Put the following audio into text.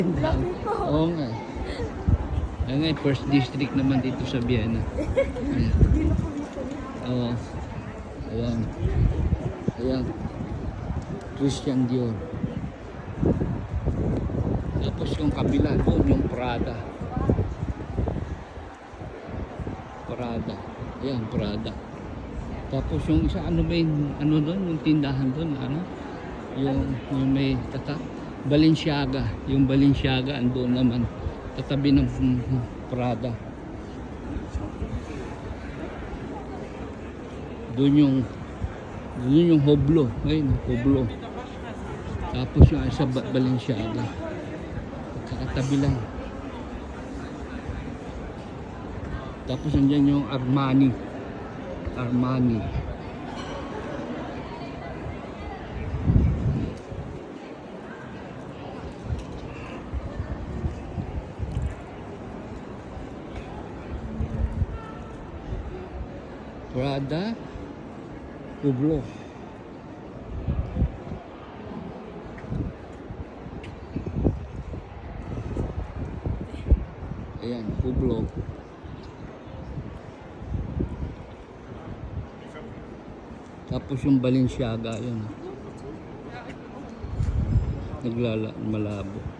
Laki ko. Oo nga. Ayan nga, first district naman dito sa Vienna. Ayan. Oo. Ayan. Ayan. Christian Dior. Tapos yung kabila doon, yung Prada. Prada. Ayan, Prada. Tapos yung isa, ano ba yung, ano doon, yung tindahan doon, ano? Yung may tatak. Balenciaga. Yung Balenciaga, andun naman. Tatabi ng Prada. Doon yung Hoblo. Ayun, Hoblo. Tapos yung isa Balenciaga. Kakatabi lang. Tapos nandiyan yung Armani. Prada, Hublot. Ayan, Hublot. Tapos yung Balenciaga, yun. Malabo.